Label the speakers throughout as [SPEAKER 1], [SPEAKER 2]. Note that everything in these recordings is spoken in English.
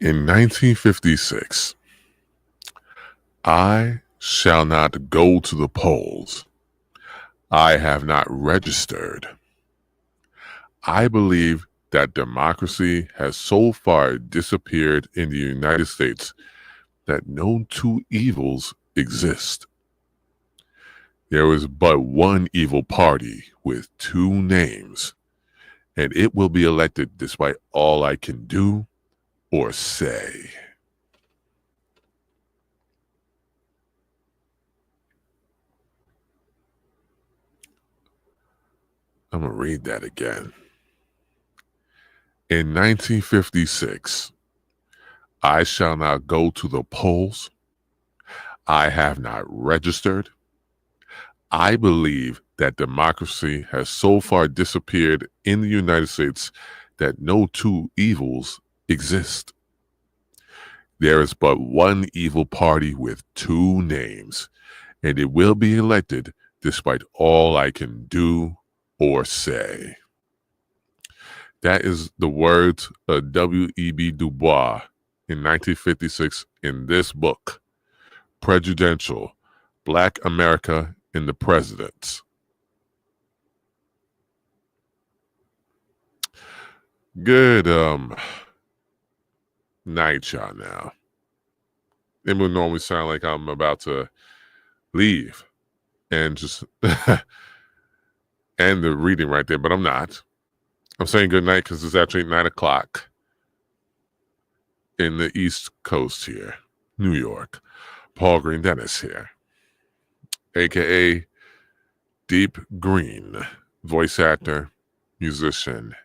[SPEAKER 1] In 1956, I shall not go to the polls. I have not registered. I believe that democracy has so far disappeared in the United States that no two evils exist. There is but one evil party with two names, and it will be elected despite all I can do or say. I'm going to read that again. In 1956, I shall not go to the polls. I have not registered. I believe that democracy has so far disappeared in the United States that no two evils exist. There is but one evil party with two names, and it will be elected despite all I can do or say. That is the words of W.E.B. Du Bois in 1956 in this book, Predjudential, Black America and the Presidents. Good night, y'all now. It would normally sound like I'm about to leave and just end the reading right there, but I'm not. I'm saying good night because it's actually 9 o'clock in the East Coast here, New York. Paul Greene-Dennis here, a.k.a. Deep Green, voice actor, musician.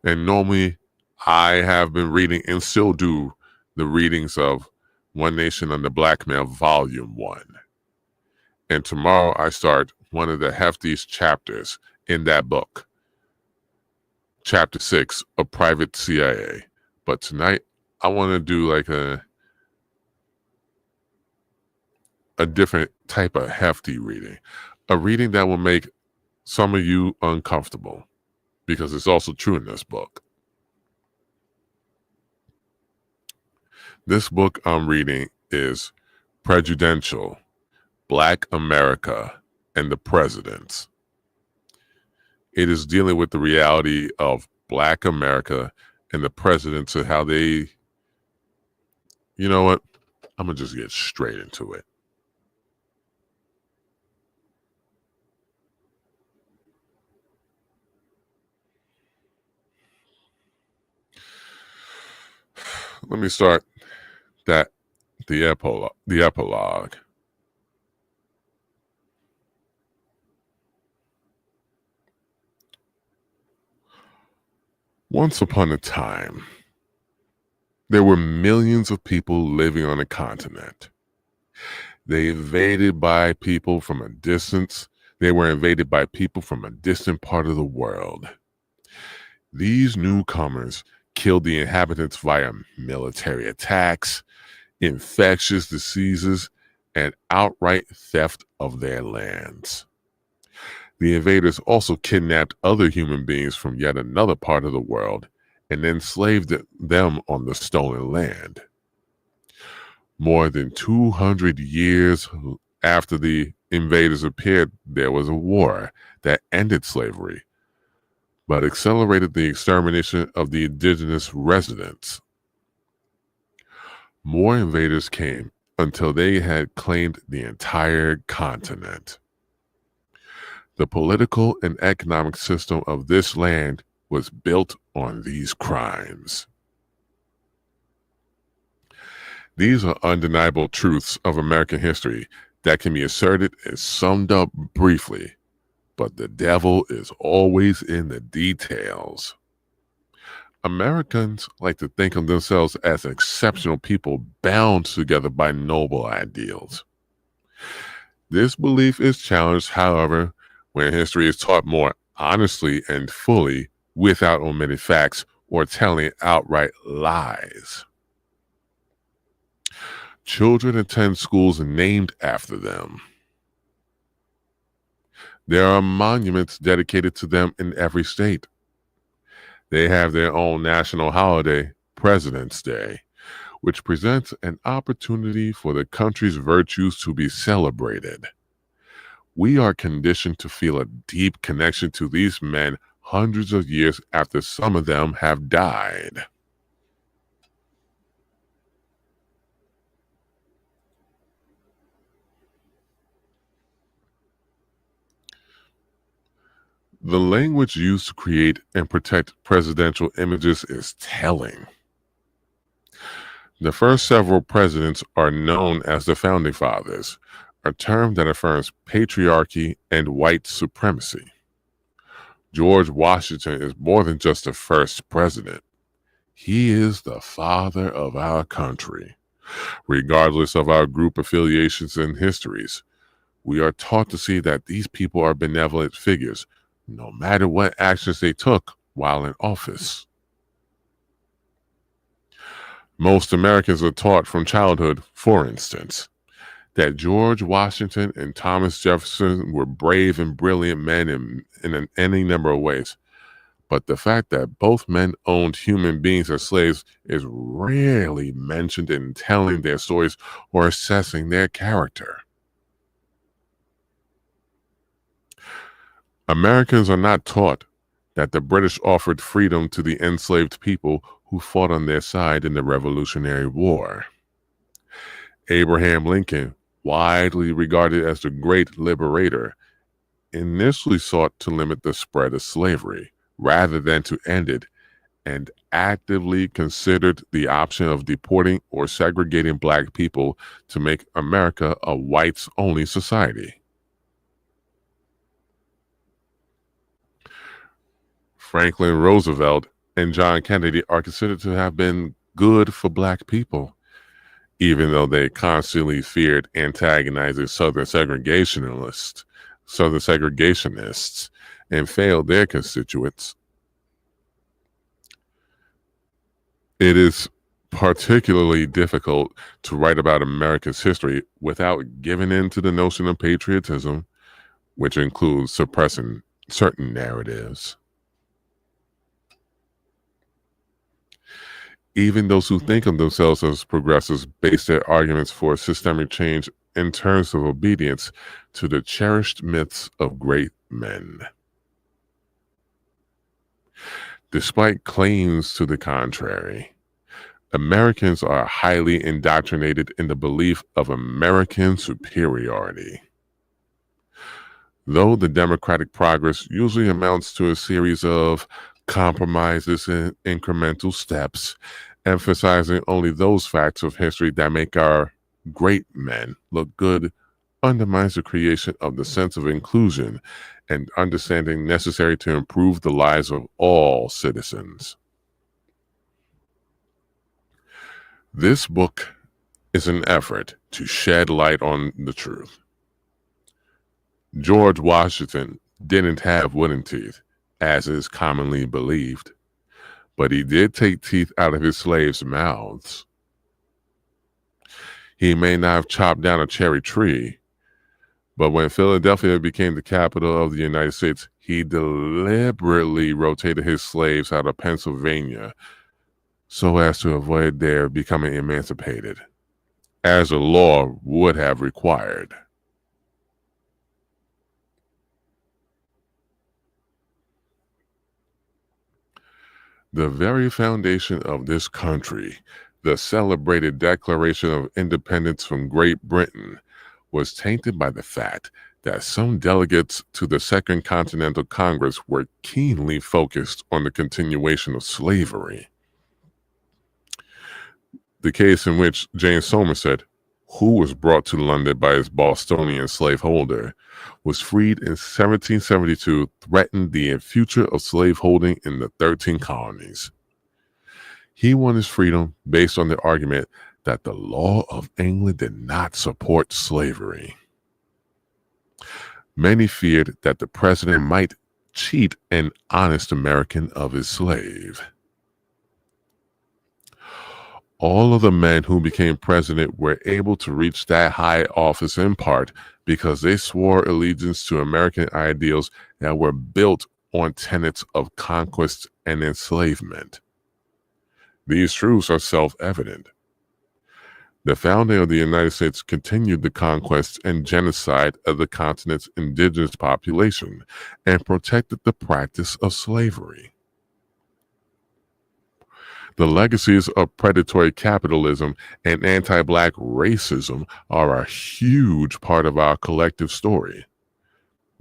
[SPEAKER 1] And normally I have been reading and still do the readings of One Nation Under Blackmail, Volume 1. And tomorrow I start one of the heftiest chapters in that book. Chapter 6 of Private CIA. But tonight, I want to do like a different type of hefty reading. A reading that will make some of you uncomfortable, because it's also true in this book. This book I'm reading is Predjudential, Black America and the Presidents. It is dealing with the reality of Black America and the presidents and how they, you know what? I'm going to just get straight into it. Let me start the epilogue. Once upon a time, there were millions of people living on a continent. They were invaded by people from a distant part of the world. These newcomers killed the inhabitants via military attacks, infectious diseases, and outright theft of their lands. The invaders also kidnapped other human beings from yet another part of the world and enslaved them on the stolen land. More than 200 years after the invaders appeared, there was a war that ended slavery, but accelerated the extermination of the indigenous residents. More invaders came until they had claimed the entire continent. The political and economic system of this land was built on these crimes. These are undeniable truths of American history that can be asserted and summed up briefly, but the devil is always in the details. Americans like to think of themselves as exceptional people bound together by noble ideals. This belief is challenged, however, when history is taught more honestly and fully without omitting facts or telling outright lies. Children attend schools named after them. There are monuments dedicated to them in every state. They have their own national holiday, President's Day, which presents an opportunity for the country's virtues to be celebrated. We are conditioned to feel a deep connection to these men hundreds of years after some of them have died. The language used to create and protect presidential images is telling. The first several presidents are known as the Founding Fathers, a term that affirms patriarchy and white supremacy. George Washington is more than just the first president. He is the father of our country. Regardless of our group affiliations and histories, we are taught to see that these people are benevolent figures, no matter what actions they took while in office. Most Americans are taught from childhood, for instance, that George Washington and Thomas Jefferson were brave and brilliant men in any number of ways. But the fact that both men owned human beings as slaves is rarely mentioned in telling their stories or assessing their character. Americans are not taught that the British offered freedom to the enslaved people who fought on their side in the Revolutionary War. Abraham Lincoln, widely regarded as the great liberator, initially sought to limit the spread of slavery rather than to end it, and actively considered the option of deporting or segregating black people to make America a whites-only society. Franklin Roosevelt and John Kennedy are considered to have been good for black people, even though they constantly feared antagonizing Southern segregationists, and failed their constituents. It is particularly difficult to write about America's history without giving in to the notion of patriotism, which includes suppressing certain narratives. Even those who think of themselves as progressives base their arguments for systemic change in terms of obedience to the cherished myths of great men. Despite claims to the contrary, Americans are highly indoctrinated in the belief of American superiority. Though the democratic progress usually amounts to a series of compromises and incremental steps, emphasizing only those facts of history that make our great men look good, undermines the creation of the sense of inclusion and understanding necessary to improve the lives of all citizens. This book is an effort to shed light on the truth. George Washington didn't have wooden teeth, as is commonly believed, but he did take teeth out of his slaves' mouths. He may not have chopped down a cherry tree, but when Philadelphia became the capital of the United States, he deliberately rotated his slaves out of Pennsylvania so as to avoid their becoming emancipated, as the law would have required. The very foundation of this country, the celebrated Declaration of Independence from Great Britain, was tainted by the fact that some delegates to the Second Continental Congress were keenly focused on the continuation of slavery. The case in which James Somerset, who was brought to London by his Bostonian slaveholder, was freed in 1772, threatened the future of slaveholding in the 13 colonies. He won his freedom based on the argument that the law of England did not support slavery. Many feared that the president might cheat an honest American of his slave. All of the men who became president were able to reach that high office in part because they swore allegiance to American ideals that were built on tenets of conquest and enslavement. These truths are self-evident. The founding of the United States continued the conquest and genocide of the continent's indigenous population and protected the practice of slavery. The legacies of predatory capitalism and anti-Black racism are a huge part of our collective story.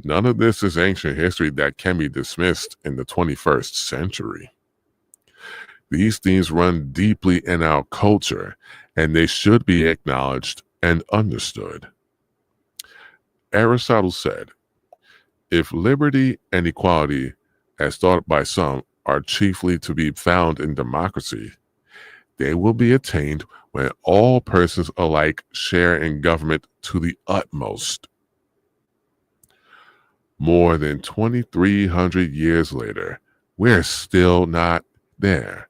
[SPEAKER 1] None of this is ancient history that can be dismissed in the 21st century. These themes run deeply in our culture, and they should be acknowledged and understood. Aristotle said, "If liberty and equality, as thought by some, are chiefly to be found in democracy, they will be attained when all persons alike share in government to the utmost." More than 2,300 years later, we're still not there.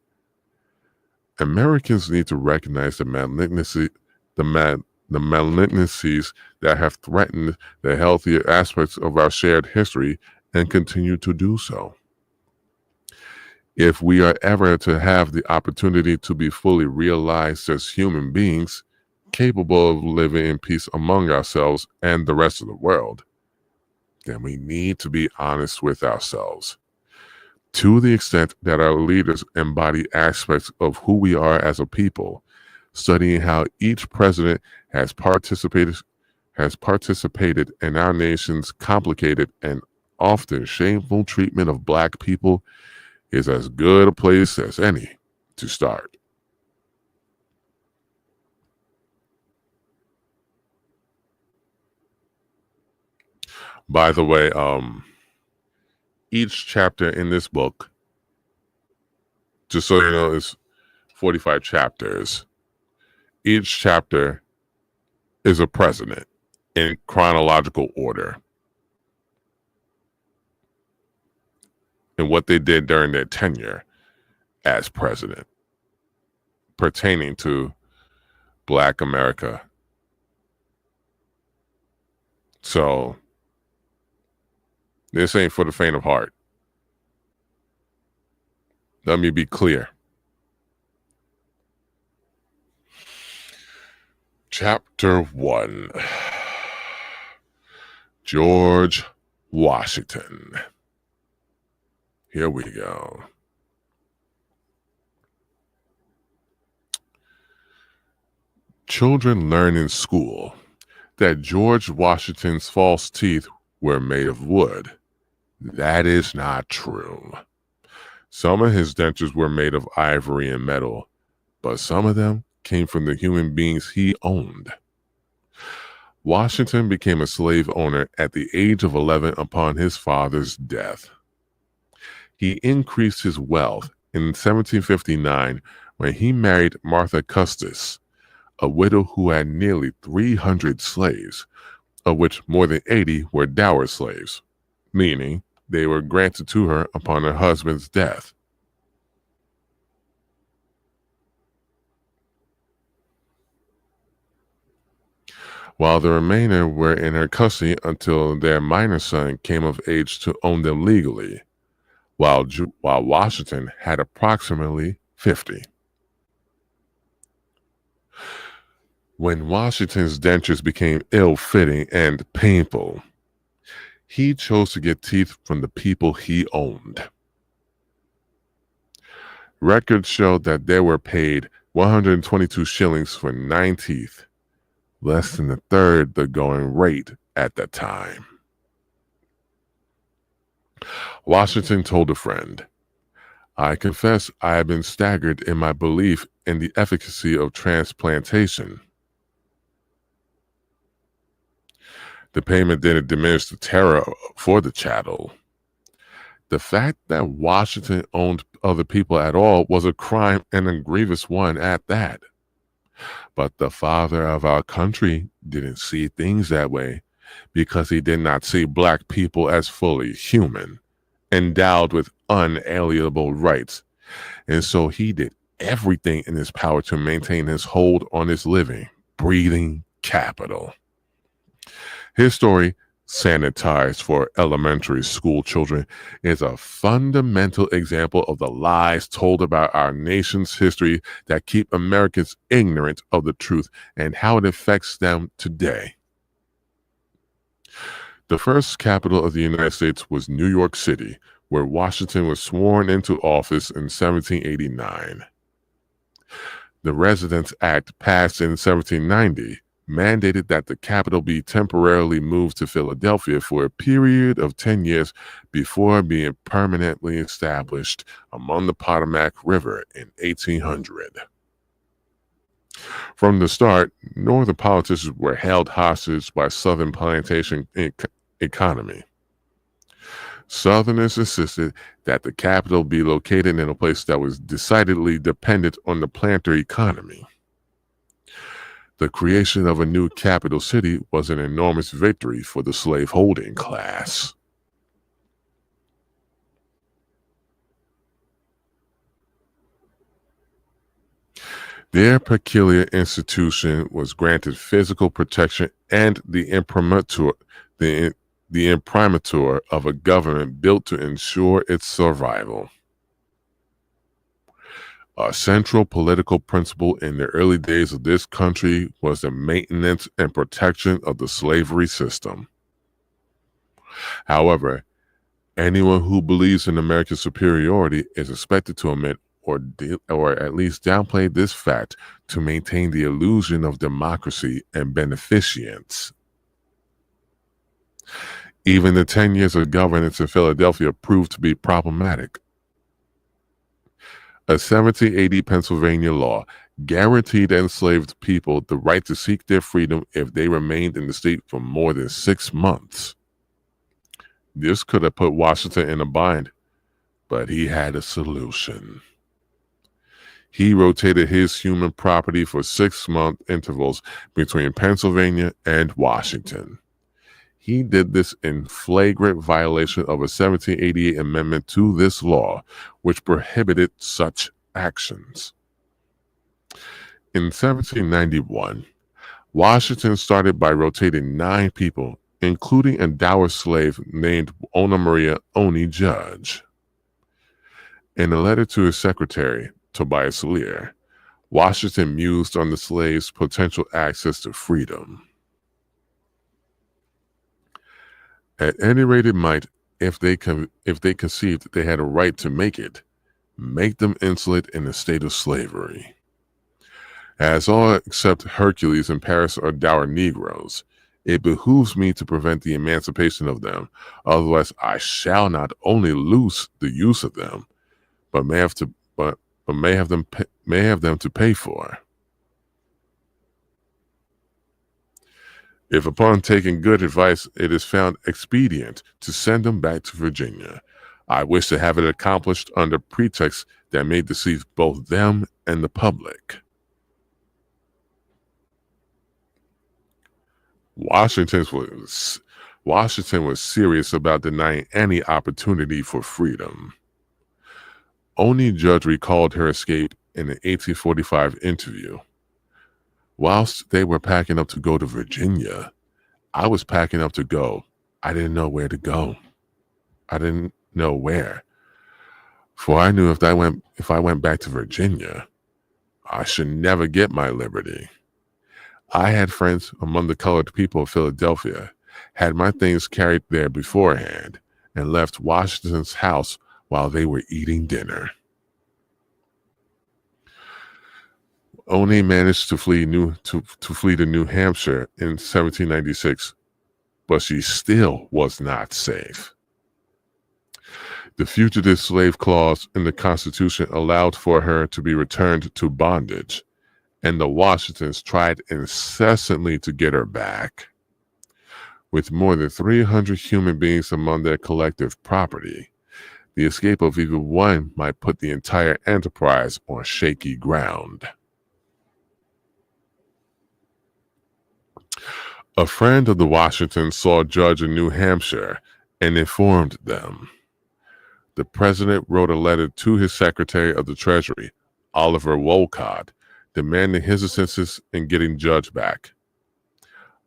[SPEAKER 1] Americans need to recognize the malignancies that have threatened the healthier aspects of our shared history and continue to do so. If we are ever to have the opportunity to be fully realized as human beings, capable of living in peace among ourselves and the rest of the world, then we need to be honest with ourselves. To the extent that our leaders embody aspects of who we are as a people, studying how each president has participated in our nation's complicated and often shameful treatment of Black people is as good a place as any to start. By the way, each chapter in this book, just so you know, is 45 chapters. Each chapter is a president in chronological order and what they did during their tenure as president pertaining to Black America. So this ain't for the faint of heart. Let me be clear. Chapter 1. George Washington. Here we go. Children learn in school that George Washington's false teeth were made of wood. That is not true. Some of his dentures were made of ivory and metal, but some of them came from the human beings he owned. Washington became a slave owner at the age of 11 upon his father's death. He increased his wealth in 1759 when he married Martha Custis, a widow who had nearly 300 slaves, of which more than 80 were dower slaves, meaning they were granted to her upon her husband's death. While the remainder were in her custody until their minor son came of age to own them legally, while Washington had approximately 50. When Washington's dentures became ill-fitting and painful, he chose to get teeth from the people he owned. Records show that they were paid 122 shillings for 9 teeth, less than a third the going rate at the time. Washington told a friend, "I confess I have been staggered in my belief in the efficacy of transplantation." The payment didn't diminish the terror for the chattel. The fact that Washington owned other people at all was a crime, and a grievous one at that. But the father of our country didn't see things that way because he did not see Black people as fully human, endowed with unalienable rights. And so he did everything in his power to maintain his hold on his living, breathing capital. His story sanitized for elementary school children is a fundamental example of the lies told about our nation's history that keep Americans ignorant of the truth and how it affects them today. The first capital of the United States was New York City, where Washington was sworn into office in 1789. The Residence Act, passed in 1790, mandated that the capital be temporarily moved to Philadelphia for a period of 10 years before being permanently established among the Potomac River in 1800. From the start, Northern politicians were held hostage by Southern plantation economy. Southerners insisted that the capital be located in a place that was decidedly dependent on the planter economy. The creation of a new capital city was an enormous victory for the slaveholding class. Their peculiar institution was granted physical protection and the imprimatur of a government built to ensure its survival. A central political principle in the early days of this country was the maintenance and protection of the slavery system. However, anyone who believes in American superiority is expected to omit or at least downplay this fact to maintain the illusion of democracy and beneficence. Even the 10 years of governance in Philadelphia proved to be problematic. A 1780 Pennsylvania law guaranteed enslaved people the right to seek their freedom if they remained in the state for more than 6 months. This could have put Washington in a bind, but he had a solution. He rotated his human property for 6-month intervals between Pennsylvania and Washington. He did this in flagrant violation of a 1788 amendment to this law, which prohibited such actions. In 1791, Washington started by rotating 9 people, including a dour slave named Ona Maria Oni Judge. In a letter to his secretary, Tobias Lear, Washington mused on the slaves' potential access to freedom. At any rate, it might, if they conceived they had a right to make them insolent in a state of slavery. As all except Hercules and Paris are dour Negroes, it behooves me to prevent the emancipation of them, otherwise I shall not only lose the use of them, but may have them to pay for. If upon taking good advice it is found expedient to send them back to Virginia, I wish to have it accomplished under pretext that may deceive both them and the public. Washington was serious about denying any opportunity for freedom. Oni Judge recalled her escape in an 1845 interview. Whilst they were packing up to go to Virginia, I was packing up to go. I didn't know where to go. I didn't know where. For I knew if I went back to Virginia, I should never get my liberty. I had friends among the colored people of Philadelphia, had my things carried there beforehand, and left Washington's house while they were eating dinner. Oni managed to flee to New Hampshire in 1796, but she still was not safe. The fugitive slave clause in the Constitution allowed for her to be returned to bondage, and the Washingtons tried incessantly to get her back. With more than 300 human beings among their collective property, the escape of even one might put the entire enterprise on shaky ground. A friend of the Washingtons saw a judge in New Hampshire and informed them. The president wrote a letter to his Secretary of the Treasury, Oliver Wolcott, demanding his assistance in getting Judge back.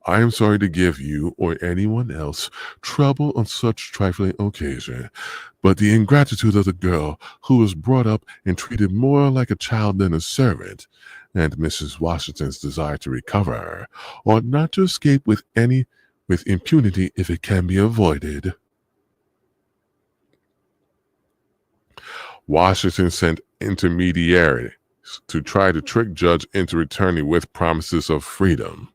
[SPEAKER 1] I am sorry to give you or anyone else trouble on such trifling occasion, but the ingratitude of the girl who was brought up and treated more like a child than a servant, and Mrs. Washington's desire to recover her, ought not to escape with impunity if it can be avoided. Washington sent intermediaries to try to trick Judge into returning with promises of freedom.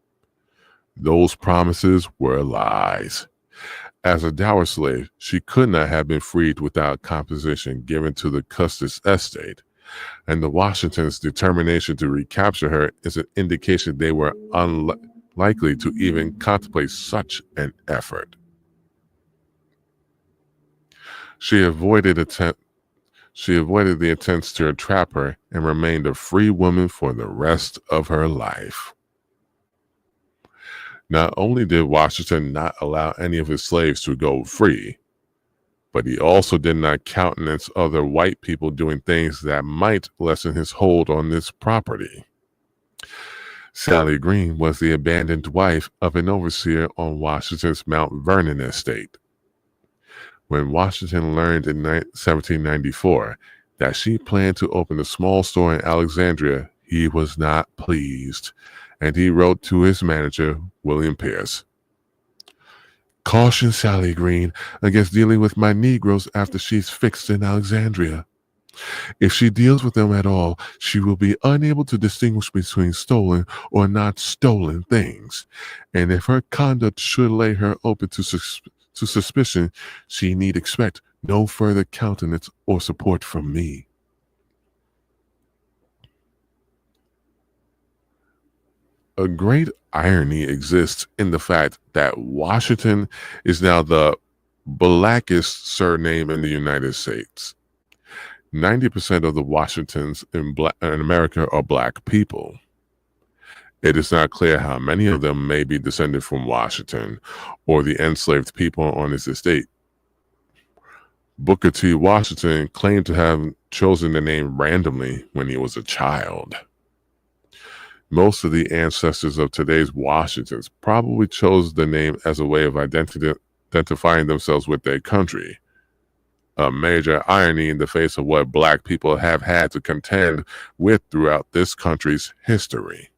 [SPEAKER 1] Those promises were lies. As a dower slave, she could not have been freed without compensation given to the Custis estate, and the Washingtons' determination to recapture her is an indication they were unlikely to even contemplate such an effort. She avoided the attempts to entrap her and remained a free woman for the rest of her life. Not only did Washington not allow any of his slaves to go free, but he also did not countenance other white people doing things that might lessen his hold on this property. Sally Greene was the abandoned wife of an overseer on Washington's Mount Vernon estate. When Washington learned in 1794 that she planned to open a small store in Alexandria, he was not pleased, and he wrote to his manager, William Pierce, "Caution Sally Greene against dealing with my Negroes after she's fixed in Alexandria. If she deals with them at all, she will be unable to distinguish between stolen or not stolen things, and if her conduct should lay her open to suspicion, she need expect no further countenance or support from me." A great irony exists in the fact that Washington is now the blackest surname in the United States. 90% of the Washingtons in America are black people. It is not clear how many of them may be descended from Washington or the enslaved people on his estate. Booker T. Washington claimed to have chosen the name randomly when he was a child. Most of the ancestors of today's Washingtons probably chose the name as a way of identifying themselves with their country. A major irony in the face of what black people have had to contend with throughout this country's history.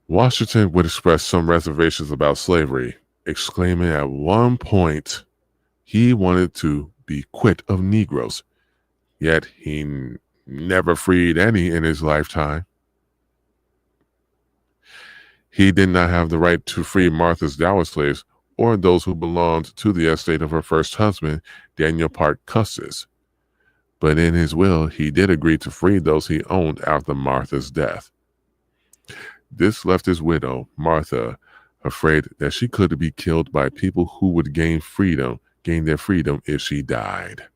[SPEAKER 1] Washington would express some reservations about slavery, exclaiming at one point he wanted to be quit of Negroes, yet he never freed any in his lifetime. He did not have the right to free Martha's dower slaves or those who belonged to the estate of her first husband, Daniel Parke Custis. But in his will, he did agree to free those he owned after Martha's death. This left his widow, Martha, afraid that she could be killed by people who would gain their freedom if she died.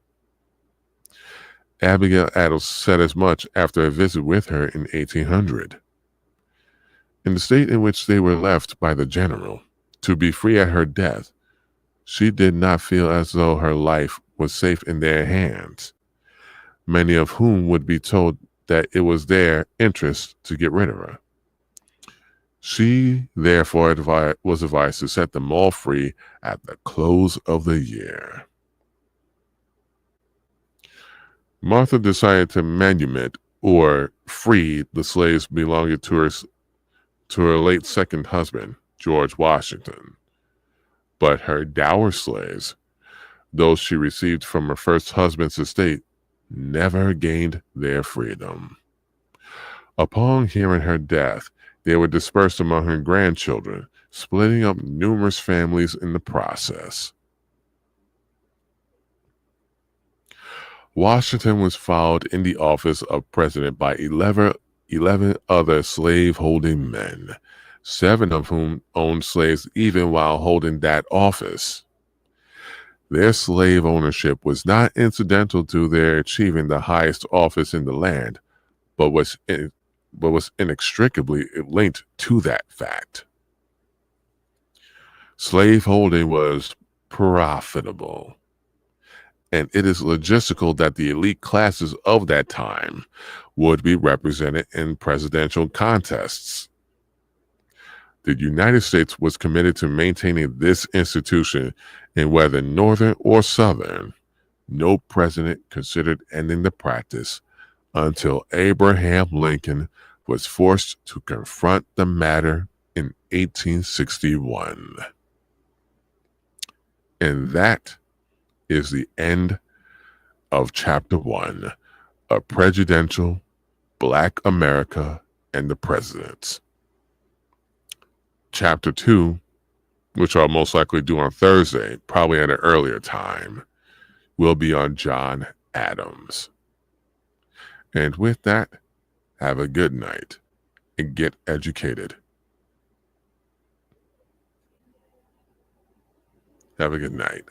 [SPEAKER 1] Abigail Adams said as much after a visit with her in 1800. In the state in which they were left by the general, to be free at her death, she did not feel as though her life was safe in their hands, many of whom would be told that it was their interest to get rid of her. She therefore was advised to set them all free at the close of the year. Martha decided to manumit or free the slaves belonging to her late second husband, George Washington. But her dower slaves, those she received from her first husband's estate, never gained their freedom. Upon hearing her death, they were dispersed among her grandchildren, splitting up numerous families in the process. Washington was followed in the office of president by 11 other slave-holding men, 7 of whom owned slaves even while holding that office. Their slave ownership was not incidental to their achieving the highest office in the land, but was inextricably linked to that fact. Slaveholding was profitable. and it is logistical that the elite classes of that time would be represented in presidential contests. The United States was committed to maintaining this institution, and whether Northern or Southern, no president considered ending the practice until Abraham Lincoln was forced to confront the matter in 1861. And that is the end of Chapter 1 of Predjudential, Black America and the Presidents. Chapter 2, which I'll most likely do on Thursday, probably at an earlier time, will be on John Adams. And with that, have a good night and get educated. Have a good night.